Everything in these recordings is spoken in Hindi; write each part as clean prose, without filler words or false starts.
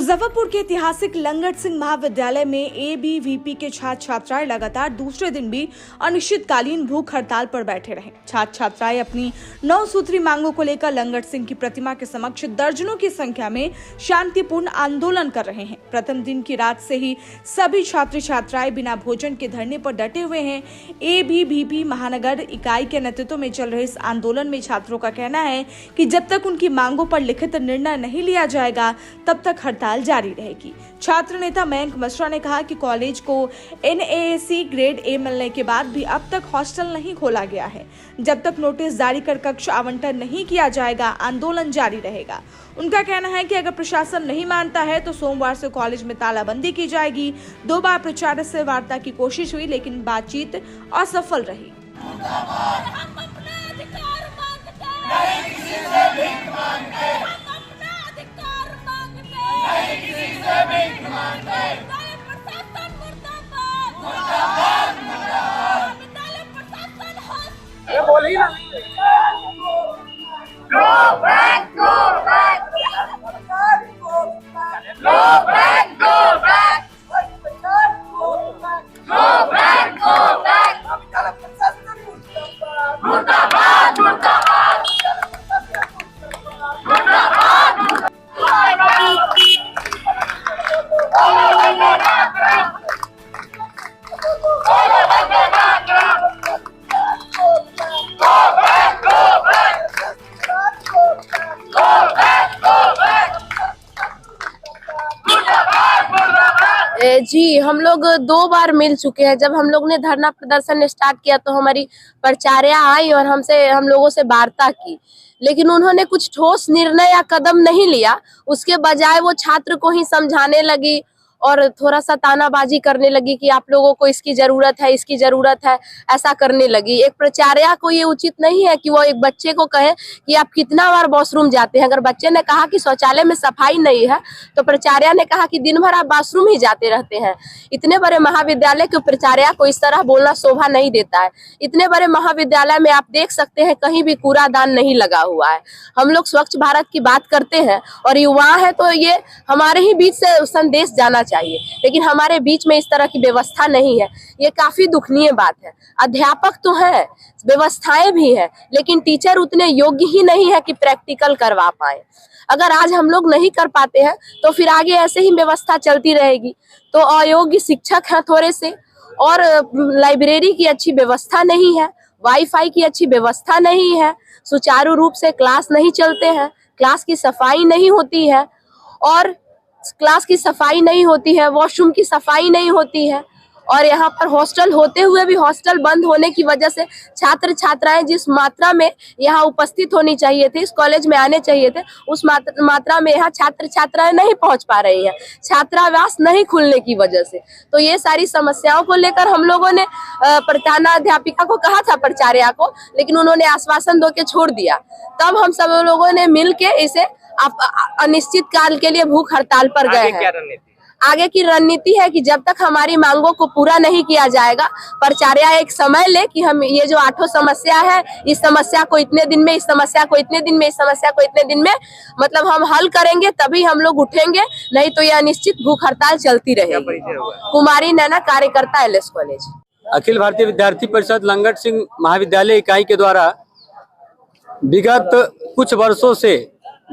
मुजफ्फरपुर के ऐतिहासिक लंगट सिंह महाविद्यालय में एबीवीपी के छात्र छात्राएं लगातार दूसरे दिन भी अनिश्चितकालीन भूख हड़ताल पर बैठे रहे। छात्र छात्राएं अपनी 9 सूत्री मांगों को लेकर लंगट सिंह की प्रतिमा के समक्ष दर्जनों की संख्या में शांतिपूर्ण आंदोलन कर रहे हैं। प्रथम दिन की रात से ही सभी छात्र छात्राएं बिना भोजन के धरने पर डटे हुए हैं। एबीवीपी महानगर इकाई के नेतृत्व में चल रहे इस आंदोलन में छात्रों का कहना है कि जब तक उनकी मांगों पर लिखित निर्णय नहीं लिया जाएगा तब तक हड़ताल जारी रहेगी। छात्र नेता मयंक मिश्रा ने कहा कि कॉलेज को NAAC ग्रेड A मिलने के बाद भी अब तक हॉस्टल नहीं खोला गया है। जब तक नोटिस जारी कर कक्ष आवंटन नहीं किया जाएगा आंदोलन जारी रहेगा। उनका कहना है कि अगर प्रशासन नहीं मानता है तो सोमवार से कॉलेज में तालाबंदी की जाएगी। 2 बार प्राचार्य से वार्ता की कोशिश हुई लेकिन बातचीत असफल रही। जी, हम लोग 2 बार मिल चुके हैं। जब हम लोग ने धरना प्रदर्शन स्टार्ट किया तो हमारी प्राचार्य आई और हम लोगों से वार्ता की, लेकिन उन्होंने कुछ ठोस निर्णय या कदम नहीं लिया। उसके बजाय वो छात्र को ही समझाने लगी और थोड़ा सा तानाबाजी करने लगी कि आप लोगों को इसकी जरूरत है, इसकी जरूरत है, ऐसा करने लगी। एक प्राचार्य को ये उचित नहीं है कि वो एक बच्चे को कहे कि आप कितना बार वॉशरूम जाते हैं। अगर बच्चे ने कहा कि शौचालय में सफाई नहीं है तो प्राचार्य ने कहा कि दिन भर आप वॉशरूम ही जाते रहते हैं। इतने बड़े महाविद्यालय के प्राचार्य को इस तरह बोलना शोभा नहीं देता है। इतने बड़े महाविद्यालय में आप देख सकते हैं कहीं भी कूड़ादान नहीं लगा हुआ है। हम लोग स्वच्छ भारत की बात करते हैं और युवा है तो ये हमारे ही बीच से संदेश जाना चाहिए, लेकिन हमारे बीच में इस तरह की व्यवस्था नहीं है। ये काफी दुखनीय बात है। अध्यापक तो है, व्यवस्थाएं भी है, लेकिन टीचर उतने योग्य ही नहीं है कि प्रैक्टिकल करवा पाए। अगर आज हम लोग नहीं कर पाते हैं तो फिर आगे ऐसे ही व्यवस्था चलती रहेगी। तो अयोग्य शिक्षक हैं थोड़े से, और लाइब्रेरी की अच्छी व्यवस्था नहीं है, वाईफाई की अच्छी व्यवस्था नहीं है, सुचारू रूप से क्लास नहीं चलते हैं, क्लास की सफाई नहीं होती है, और क्लास की सफाई नहीं होती है, वॉशरूम की सफाई नहीं होती है। और यहाँ पर हॉस्टल होते हुए भी हॉस्टल बंद होने की वजह से छात्र छात्राएं जिस मात्रा में यहाँ उपस्थित होनी चाहिए थे, इस कॉलेज में आने चाहिए थे, उस मात्रा में यहाँ छात्र छात्राएं नहीं पहुँच पा रही हैं, छात्रावास नहीं खुलने की वजह से। तो ये सारी समस्याओं को लेकर हम लोगों ने प्रधानाध्यापिका को कहा था, प्राचार्य को, लेकिन उन्होंने आश्वासन दे के छोड़ दिया। तब हम सब लोगों ने मिल के इसे अनिश्चित काल के लिए भूख हड़ताल पर गए हैं। आगे की रणनीति है कि जब तक हमारी मांगों को पूरा नहीं किया जाएगा, प्राचार्य एक समय ले कि हम ये जो 8 समस्या है, इस समस्या को इतने दिन में, इस समस्या को इतने दिन में, इस समस्या को इतने दिन में, मतलब हम हल करेंगे तभी हम लोग उठेंगे, नहीं तो ये अनिश्चित भूख हड़ताल चलती रहेगी। कुमारी नैना, कार्यकर्ता LS कॉलेज। अखिल भारतीय विद्यार्थी परिषद लंगट सिंह महाविद्यालय इकाई के द्वारा विगत कुछ वर्षों से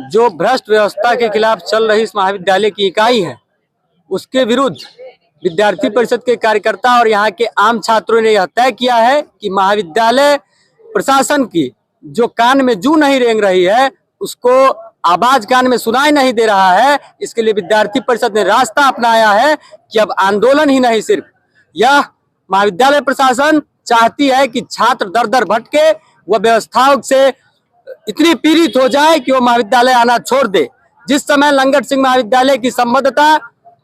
जो भ्रष्ट व्यवस्था के खिलाफ चल रही इस महाविद्यालय की इकाई है, उसके विरुद्ध विद्यार्थी परिषद के कार्यकर्ता और यहाँ के आम छात्रों ने यह तय किया है कि महाविद्यालय प्रशासन की जो कान में जू नहीं रेंग रही है, उसको आवाज कान में सुनाई नहीं दे रहा है। इसके लिए विद्यार्थी परिषद ने रास्ता अपनाया है कि अब आंदोलन ही नहीं, सिर्फ यह महाविद्यालय प्रशासन चाहती है कि छात्र दर दर भटके, वह व्यवस्थाओं से इतनी पीड़ित हो जाए कि वो महाविद्यालय आना छोड़ दे। जिस समय लंगट सिंह महाविद्यालय की संबद्धता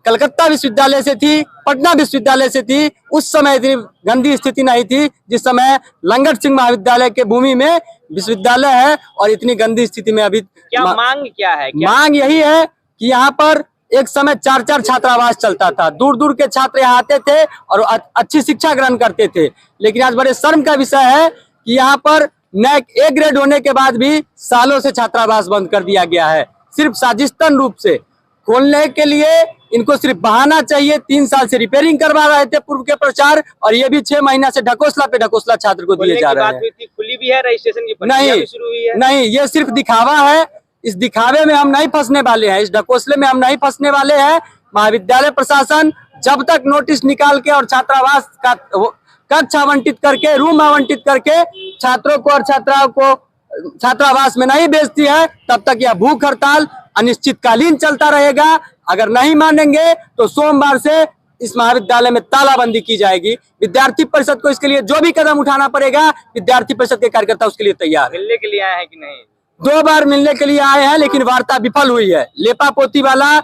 कलकत्ता विश्वविद्यालय से थी, पटना विश्वविद्यालय से थी, उस समय इतनी गंदी स्थिति नहीं थी जिस समय लंगट सिंह महाविद्यालय के भूमि में विश्वविद्यालय है। और इतनी गंदी स्थिति में अभी मांग क्या है? मांग यही है कि यहाँ पर एक समय 4-4 छात्रावास चलता था, दूर दूर के छात्र यहाँ आते थे और अच्छी शिक्षा ग्रहण करते थे। लेकिन आज बड़े शर्म का विषय है कि यहाँ पर नैक A ग्रेड होने के बाद भी सालों से छात्रावास बंद कर दिया गया है, सिर्फ साजिशतन रूप से। खोलने के लिए इनको सिर्फ बहाना चाहिए। 3 साल से रिपेयरिंग करवा रहे थे पूर्व के प्रचार, और ये भी 6 महीना से ढकोसला पे ढकोसला छात्र को दिए जा रहे हैं। खुली भी है, रजिस्ट्रेशन की प्रक्रिया भी शुरू हुई है। नहीं, ये सिर्फ दिखावा है। इस दिखावे में हम नहीं फंसने वाले हैं, इस ढकोसले में हम नहीं फंसने वाले हैं। महाविद्यालय प्रशासन जब तक नोटिस निकाल के और छात्रावास का कक्ष आवंटित करके, रूम आवंटित करके छात्रों को और छात्राओं को छात्रावास में नहीं भेजती है, तब तक यह भूख हड़ताल अनिश्चितकालीन चलता रहेगा। अगर नहीं मानेंगे तो सोमवार से इस महाविद्यालय में तालाबंदी की जाएगी। विद्यार्थी परिषद को इसके लिए जो भी कदम उठाना पड़ेगा, विद्यार्थी परिषद के कार्यकर्ता उसके लिए तैयार है। मिलने के लिए आए हैं कि नहीं? 2 बार मिलने के लिए आए हैं, लेकिन वार्ता विफल हुई है। लेपा पोती वाला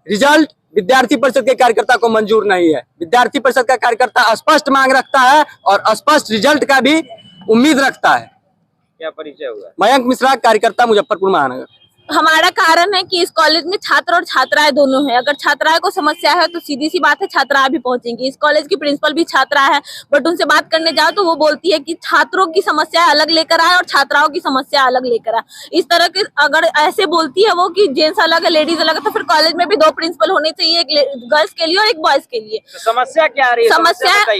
रिजल्ट विद्यार्थी परिषद के कार्यकर्ता को मंजूर नहीं है। विद्यार्थी परिषद का कार्यकर्ता स्पष्ट मांग रखता है और स्पष्ट रिजल्ट का भी उम्मीद रखता है। क्या परिचय हुआ? मयंक मिश्रा, कार्यकर्ता, मुजफ्फरपुर महानगर। हमारा कारण है कि इस कॉलेज में छात्र और छात्राएं दोनों हैं। अगर छात्राएं को समस्या है तो सीधी सी बात है छात्राएं भी पहुंचेंगी। इस कॉलेज की प्रिंसिपल भी छात्रा है, बट उनसे बात करने जाओ तो वो बोलती है कि छात्रों की समस्या अलग लेकर आए और छात्राओं की समस्या अलग लेकर आए। इस तरह के अगर ऐसे बोलती है वो कि जेंट्स अलग है लेडीज अलग है, तो फिर कॉलेज में भी 2 प्रिंसिपल होने चाहिए, एक गर्ल्स के लिए और एक बॉयज के लिए। तो समस्या क्या आ रही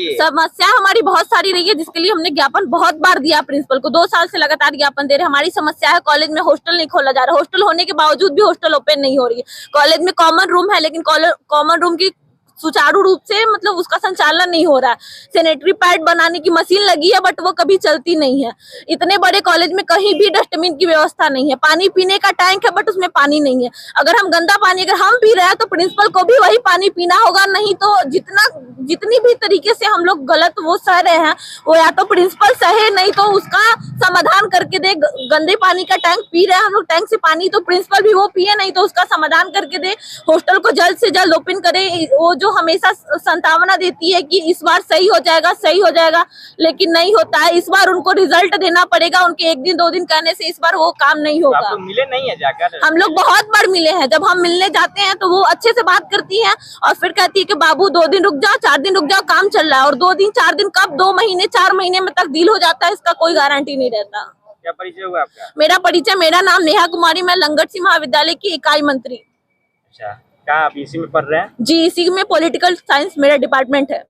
है? समस्या हमारी बहुत सारी रही है, जिसके लिए हमने ज्ञापन बहुत बार दिया प्रिंसिपल को। 2 साल से लगातार ज्ञापन दे रहे हैं। हमारी समस्या है कॉलेज में हॉस्टल नहीं खोला जा रहा, हॉस्टल होने के बावजूद भी हॉस्टल ओपन नहीं हो रही है। कॉलेज में कॉमन रूम है, लेकिन कॉमन रूम की सुचारू रूप से मतलब उसका संचालन नहीं हो रहा है। सैनिटरी पैड बनाने की मशीन लगी है, बट वो कभी चलती नहीं है। इतने बड़े कॉलेज में कहीं भी डस्टबिन की व्यवस्था नहीं है। पानी पीने का टैंक है, बट उसमें पानी नहीं है। अगर हम गंदा पानी अगर हम पी रहे हैं तो प्रिंसिपल को भी वही पानी पीना होगा, नहीं तो जितनी भी तरीके से हम लोग गलत वो सह रहे हैं, वो या तो प्रिंसिपल सहे, नहीं तो उसका समाधान करके दे। गंदे पानी का टैंक पी रहे हैं हम लोग, टैंक से पानी, तो प्रिंसिपल भी वो पिए, नहीं तो उसका समाधान करके दे। हॉस्टल को जल्द से जल्द ओपन करे। वो जो हमेशा संभावना देती है कि इस बार सही हो जाएगा, लेकिन नहीं होता है। इस बार उनको रिजल्ट देना पड़ेगा। उनके 1 दिन 2 दिन कहने से इस बार वो काम नहीं होगा। आप तो मिले नहीं है जाकर? हम लोग बहुत बार मिले हैं। जब हम मिलने जाते हैं तो वो अच्छे से बात करती है और फिर कहती है कि बाबू 2 दिन रुक जाओ, 4 दिन रुक जाओ, काम चल रहा है। और 2 दिन 4 दिन कब 2 महीने 4 महीने में तक डील हो जाता है, इसका कोई गारंटी नहीं रहता। क्या परिचय हुआ आपका? मेरा नाम नेहा कुमारी, मैं लंगट सिंह महाविद्यालय की इकाई मंत्री। अच्छा, क्या आप इसी में पढ़ रहे हैं? जी, इसी में पॉलिटिकल साइंस मेरा डिपार्टमेंट है।